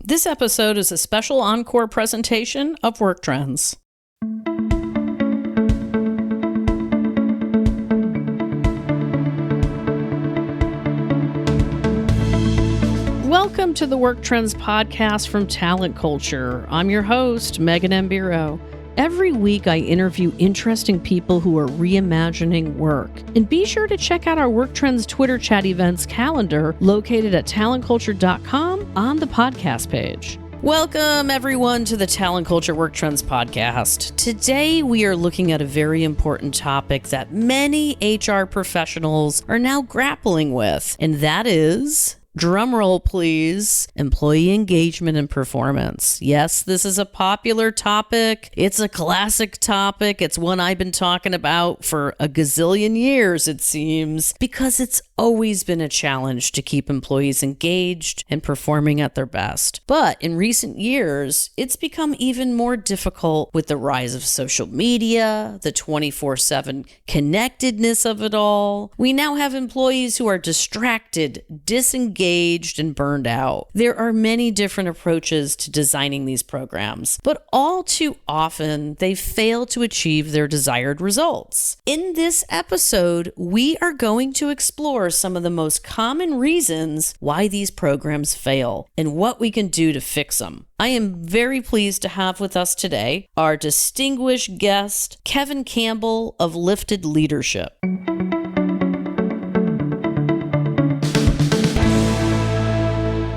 This episode is a special ENCORE presentation of Work Trends. Welcome to the Work Trends podcast from Talent Culture. I'm your host, Megan M. Biro. Every week, I interview interesting people who are reimagining work. And be sure to check out our Work Trends Twitter chat events calendar located at talentculture.com on the podcast page. Welcome, everyone, to the Talent Culture Work Trends podcast. Today, we are looking at a very important topic that many HR professionals are now grappling with, and that is... drum roll, please. Employee engagement and performance. Yes, this is a popular topic. It's a classic topic. It's one I've been talking about for a gazillion years, it seems, because it's always been a challenge to keep employees engaged and performing at their best. But in recent years, it's become even more difficult with the rise of social media, the 24/7 connectedness of it all. We now have employees who are distracted, disengaged, and burned out. There are many different approaches to designing these programs, but all too often they fail to achieve their desired results. In this episode, we are going to explore some of the most common reasons why these programs fail and what we can do to fix them. I am very pleased to have with us today our distinguished guest, Kevin Campbell of Lifted Leadership.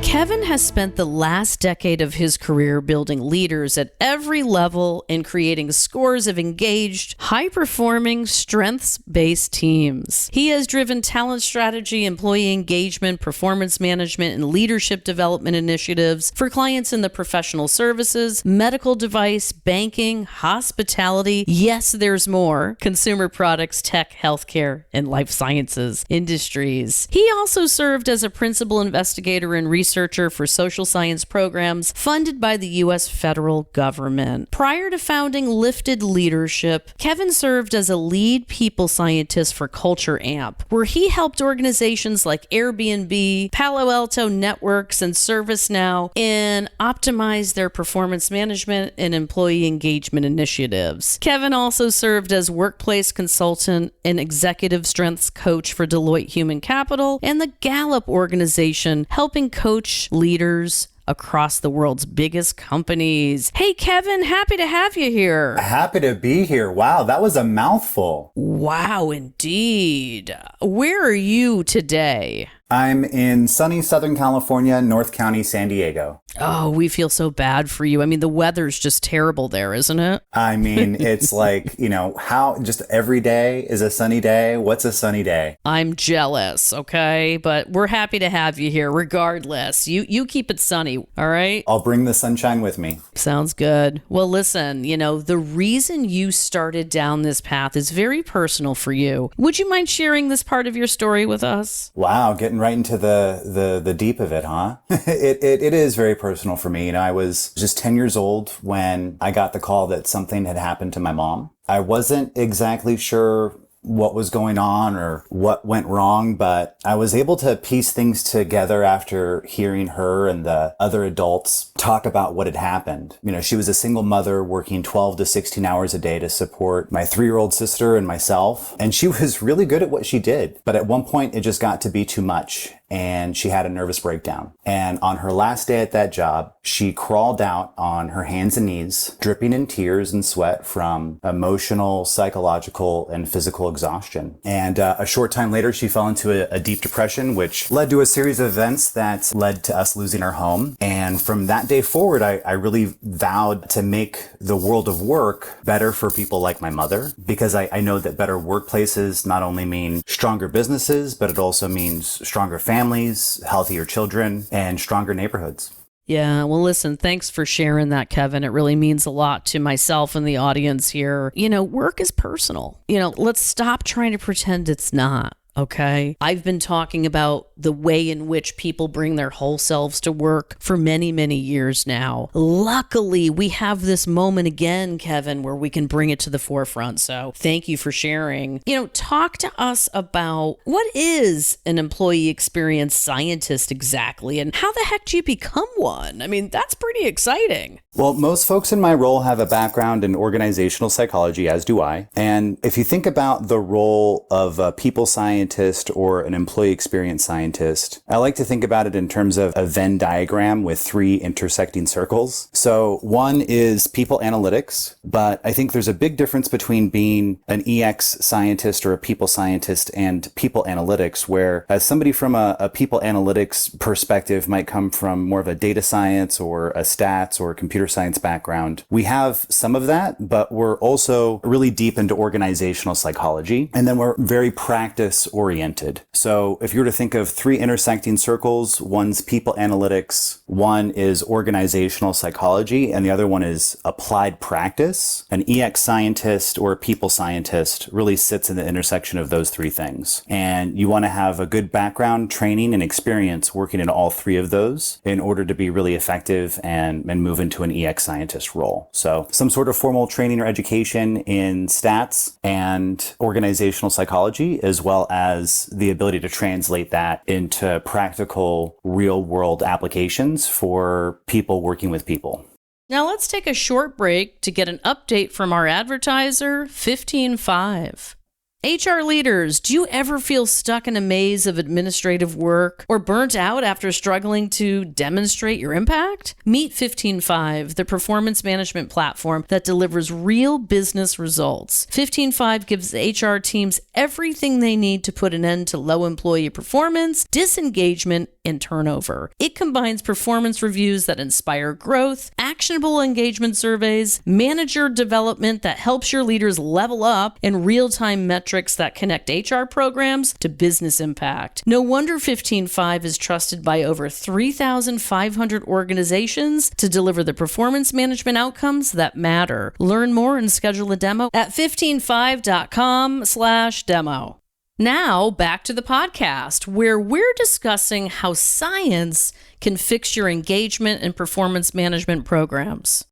Kevin has spent the last decade of his career building leaders at every level and creating scores of engaged, high-performing, strengths-based teams. He has driven talent strategy, employee engagement, performance management, and leadership development initiatives for clients in the professional services, medical device, banking, hospitality, yes, there's more, consumer products, tech, healthcare, and life sciences industries. He also served as a principal investigator and researcher for social science programs funded by the U.S. federal government. Prior to founding Lifted Leadership, Kevin served as a lead people scientist for Culture Amp, where he helped organizations like Airbnb, Palo Alto Networks, and ServiceNow in optimize their performance management and employee engagement initiatives. Kevin also served as workplace consultant and executive strengths coach for Deloitte Human Capital and the Gallup organization, helping coach leaders across the world's biggest companies. Hey, Kevin, happy to have you here. Happy to be here. Wow, that was a mouthful. Wow, indeed. Where are you today? I'm in sunny Southern California, North County, San Diego. Oh, we feel so bad for you. I mean, the weather's just terrible there, isn't it? I mean, it's like, how just every day is a sunny day. What's a sunny day? I'm jealous, okay? But we're happy to have you here regardless. You keep it sunny, all right? I'll bring the sunshine with me. Sounds good. Well, listen, the reason you started down this path is very personal for you. Would you mind sharing this part of your story with us? Wow, getting right into the deep of it, huh? It is very personal for me. I was just 10 years old when I got the call that something had happened to my mom. I wasn't exactly sure what was going on or what went wrong, but I was able to piece things together after hearing her and the other adults talk about what had happened. She was a single mother working 12 to 16 hours a day to support my 3-year-old sister and myself. And she was really good at what she did. But at one point, it just got to be too much. And she had a nervous breakdown. And on her last day at that job, she crawled out on her hands and knees, dripping in tears and sweat from emotional, psychological, and physical exhaustion. And a short time later, she fell into a deep depression, which led to a series of events that led to us losing our home. And from that day forward, I really vowed to make the world of work better for people like my mother, because I know that better workplaces not only mean stronger businesses, but it also means stronger families, healthier children, and stronger neighborhoods. Yeah, well, listen, thanks for sharing that, Kevin. It really means a lot to myself and the audience here. Work is personal. Let's stop trying to pretend it's not. Okay. I've been talking about the way in which people bring their whole selves to work for many, many years now. Luckily, we have this moment again, Kevin, where we can bring it to the forefront. So thank you for sharing. Talk to us about what is an employee experience scientist exactly, and how the heck do you become one? I mean, that's pretty exciting. Well, most folks in my role have a background in organizational psychology, as do I. And if you think about the role of a people scientist or an employee experience scientist, I like to think about it in terms of a Venn diagram with 3 intersecting circles. So one is people analytics, but I think there's a big difference between being an EX scientist or a people scientist and people analytics, where as somebody from a people analytics perspective might come from more of a data science or a stats or computer science background. We have some of that, but we're also really deep into organizational psychology. And then we're very practice oriented. So if you were to think of 3 intersecting circles, one's people analytics, one is organizational psychology, and the other one is applied practice. An EX scientist or a people scientist really sits in the intersection of those 3 things. And you want to have a good background, training, and experience working in all 3 of those in order to be really effective and move into an EX scientist role. So some sort of formal training or education in stats and organizational psychology, as well as the ability to translate that into practical real world applications for people working with people. Now let's take a short break to get an update from our advertiser, 15Five. HR leaders, do you ever feel stuck in a maze of administrative work or burnt out after struggling to demonstrate your impact? Meet 15Five, the performance management platform that delivers real business results. 15Five gives HR teams everything they need to put an end to low employee performance, disengagement, and turnover. It combines performance reviews that inspire growth, actionable engagement surveys, manager development that helps your leaders level up, and real-time metrics that connect HR programs to business impact. No wonder 15Five is trusted by over 3,500 organizations to deliver the performance management outcomes that matter. Learn more and schedule a demo at 15five.com/demo. Now, back to the podcast, where we're discussing how science can fix your engagement and performance management programs.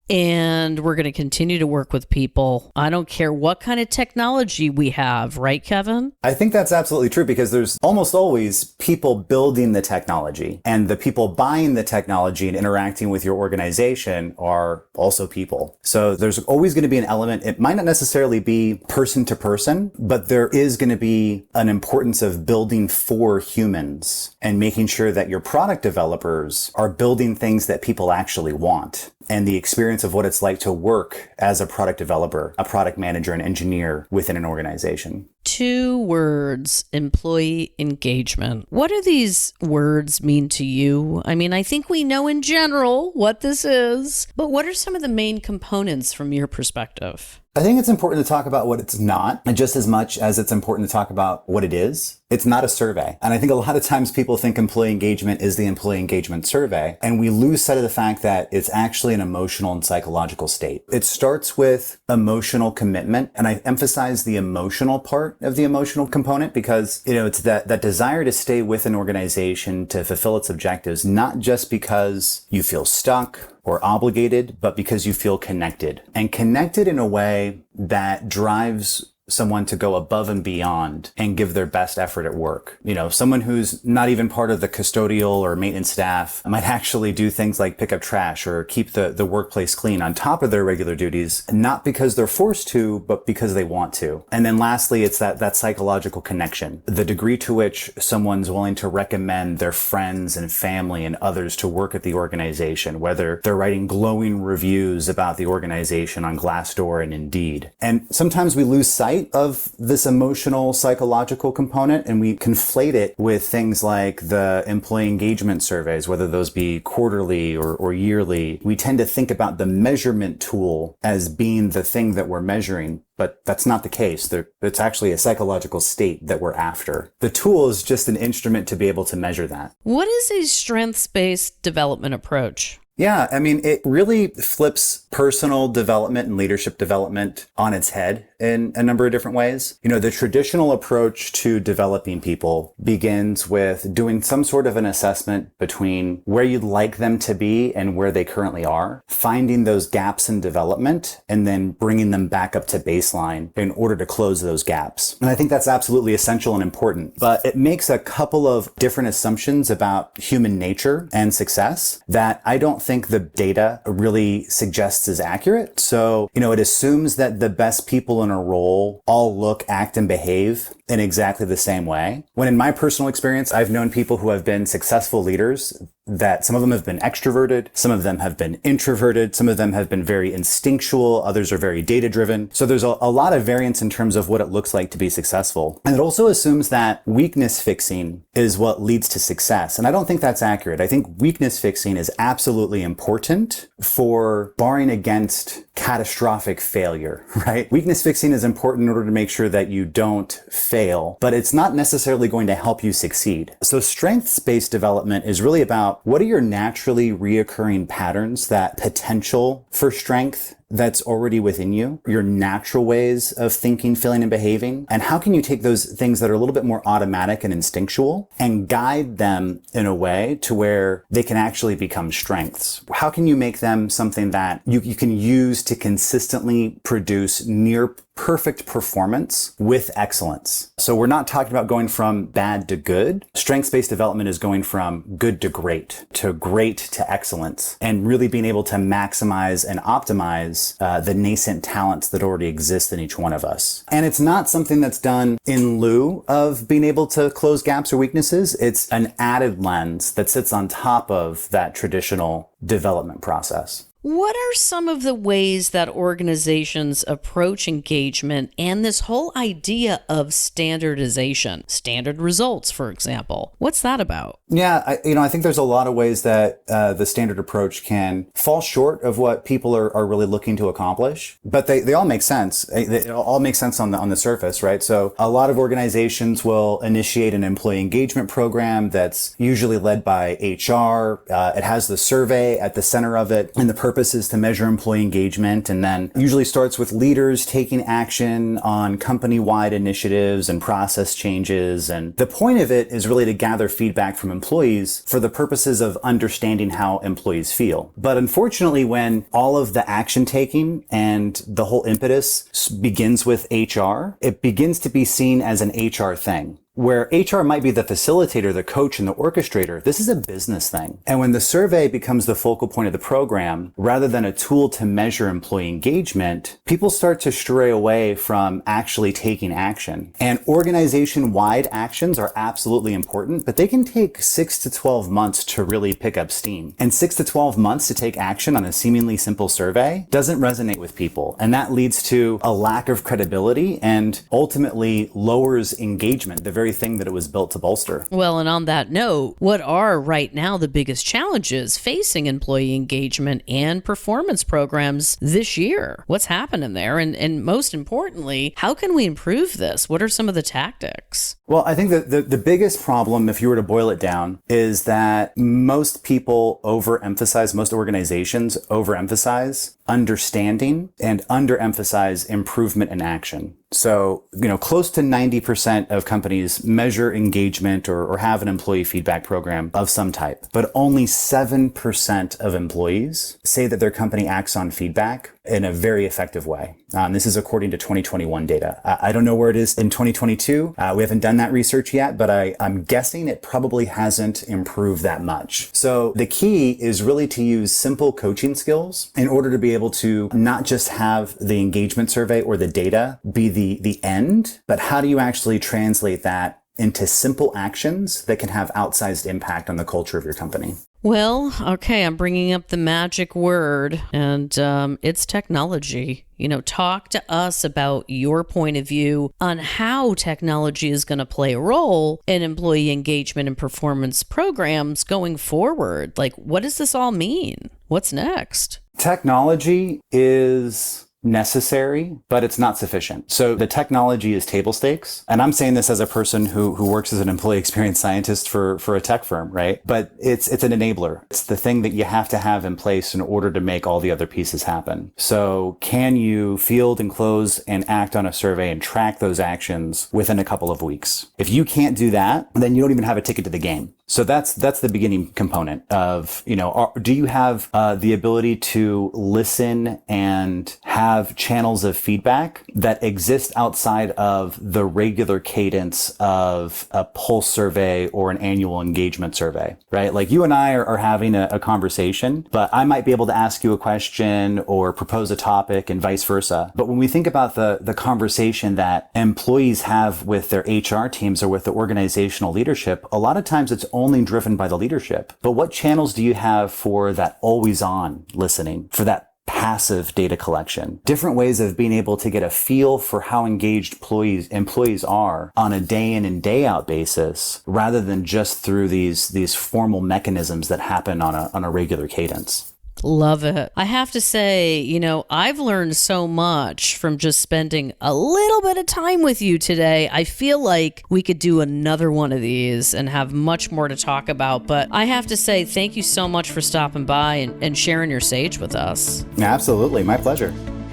And we're going to continue to work with people. I don't care what kind of technology we have, right, Kevin? I think that's absolutely true, because there's almost always people building the technology, and the people buying the technology and interacting with your organization are also people. So there's always going to be an element. It might not necessarily be person to person, but there is going to be an importance of building for humans and making sure that your product developers are building things that people actually want. And the experience of what it's like to work as a product developer, a product manager, an engineer within an organization. 2 words, employee engagement. What do these words mean to you? I mean, I think we know in general what this is, but what are some of the main components from your perspective? I think it's important to talk about what it's not, just as much as it's important to talk about what it is. It's not a survey. And I think a lot of times people think employee engagement is the employee engagement survey, and we lose sight of the fact that it's actually an emotional and psychological state. It starts with emotional commitment, and I emphasize the emotional part of the emotional component because, it's that desire to stay with an organization to fulfill its objectives, not just because you feel stuck or obligated, but because you feel connected, and connected in a way that drives someone to go above and beyond and give their best effort at work. Someone who's not even part of the custodial or maintenance staff might actually do things like pick up trash or keep the workplace clean on top of their regular duties, not because they're forced to, but because they want to. And then lastly, it's that psychological connection, the degree to which someone's willing to recommend their friends and family and others to work at the organization, whether they're writing glowing reviews about the organization on Glassdoor and Indeed. And sometimes we lose sight of this emotional psychological component, and we conflate it with things like the employee engagement surveys, whether those be quarterly or yearly. We tend to think about the measurement tool as being the thing that we're measuring, but that's not the case. It's actually a psychological state that we're after. The tool is just an instrument to be able to measure that. What is a strengths-based development approach? Yeah, it really flips personal development and leadership development on its head. in a number of different ways. The traditional approach to developing people begins with doing some sort of an assessment between where you'd like them to be and where they currently are, finding those gaps in development, and then bringing them back up to baseline in order to close those gaps. And I think that's absolutely essential and important, but it makes a couple of different assumptions about human nature and success that I don't think the data really suggests is accurate. So, it assumes that the best people in a role all look, act, and behave in exactly the same way. When in my personal experience, I've known people who have been successful leaders that some of them have been extroverted, some of them have been introverted, some of them have been very instinctual, others are very data-driven. So there's a lot of variance in terms of what it looks like to be successful. And it also assumes that weakness fixing is what leads to success. And I don't think that's accurate. I think weakness fixing is absolutely important for barring against catastrophic failure, right? Weakness fixing is important in order to make sure that you don't fail, but it's not necessarily going to help you succeed. So strengths-based development is really about what are your naturally reoccurring patterns, that potential for strength that's already within you, your natural ways of thinking, feeling, and behaving, and how can you take those things that are a little bit more automatic and instinctual and guide them in a way to where they can actually become strengths? How can you make them something that you can use to consistently produce near perfect performance with excellence? So we're not talking about going from bad to good. Strengths-based development is going from good to great to excellence, and really being able to maximize and optimize the nascent talents that already exist in each one of us. And it's not something that's done in lieu of being able to close gaps or weaknesses. It's an added lens that sits on top of that traditional development process. What are some of the ways that organizations approach engagement and this whole idea of standardization? Standard results, for example. What's that about? Yeah, I think there's a lot of ways that the standard approach can fall short of what people are really looking to accomplish, but they all make sense. It all makes sense on the surface, right? So a lot of organizations will initiate an employee engagement program that's usually led by HR. It has the survey at the center of it, and the purpose is to measure employee engagement, and then usually starts with leaders taking action on company-wide initiatives and process changes. And the point of it is really to gather feedback from employees for the purposes of understanding how employees feel. But unfortunately, when all of the action taking and the whole impetus begins with HR, it begins to be seen as an HR thing. Where HR might be the facilitator, the coach, and the orchestrator, this is a business thing. And when the survey becomes the focal point of the program, rather than a tool to measure employee engagement, people start to stray away from actually taking action. And organization-wide actions are absolutely important, but they can take 6 to 12 months to really pick up steam. And 6 to 12 months to take action on a seemingly simple survey doesn't resonate with people. And that leads to a lack of credibility and ultimately lowers engagement, the very thing that it was built to bolster. Well, and on that note, what are right now the biggest challenges facing employee engagement and performance programs this year? What's happening there? And most importantly, how can we improve this? What are some of the tactics? Well, I think that the biggest problem, if you were to boil it down, is that most people overemphasize, most organizations overemphasize understanding and underemphasize improvement and action. So, close to 90% of companies measure engagement or have an employee feedback program of some type, but only 7% of employees say that their company acts on feedback in a very effective way. This is according to 2021 data. I don't know where it is in 2022. We haven't done that research yet, but I'm guessing it probably hasn't improved that much. So the key is really to use simple coaching skills in order to be able to not just have the engagement survey or the data be the end, but how do you actually translate that into simple actions that can have outsized impact on the culture of your company? Well, okay, I'm bringing up the magic word, and it's technology. Talk to us about your point of view on how technology is going to play a role in employee engagement and performance programs going forward. Like, what does this all mean? What's next? Technology is necessary, but it's not sufficient. So the technology is table stakes. And I'm saying this as a person who works as an employee experience scientist for a tech firm, right? But it's an enabler. It's the thing that you have to have in place in order to make all the other pieces happen. So can you field and close and act on a survey and track those actions within a couple of weeks? If you can't do that, then you don't even have a ticket to the game. So that's the beginning component of, do you have the ability to listen and have channels of feedback that exist outside of the regular cadence of a pulse survey or an annual engagement survey, right? Like you and I are having a conversation, but I might be able to ask you a question or propose a topic and vice versa. But when we think about the conversation that employees have with their HR teams or with the organizational leadership, a lot of times it's only driven by the leadership. But what channels do you have for that always on listening, for that passive data collection? Different ways of being able to get a feel for how engaged employees are on a day in and day out basis, rather than just through these formal mechanisms that happen on a regular cadence. Love it. I have to say, I've learned so much from just spending a little bit of time with you today. I feel like we could do another one of these and have much more to talk about. But I have to say, thank you so much for stopping by and sharing your sage with us. Absolutely. My pleasure.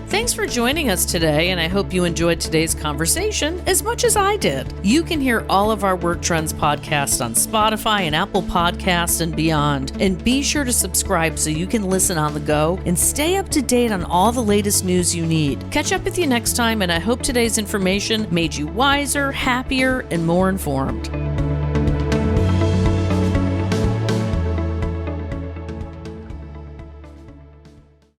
Thanks for joining us today, and I hope you enjoyed today's conversation as much as I did. You can hear all of our Work Trends podcasts on Spotify and Apple Podcasts and beyond. And be sure to subscribe so you can listen on the go and stay up to date on all the latest news you need. Catch up with you next time, and I hope today's information made you wiser, happier, and more informed.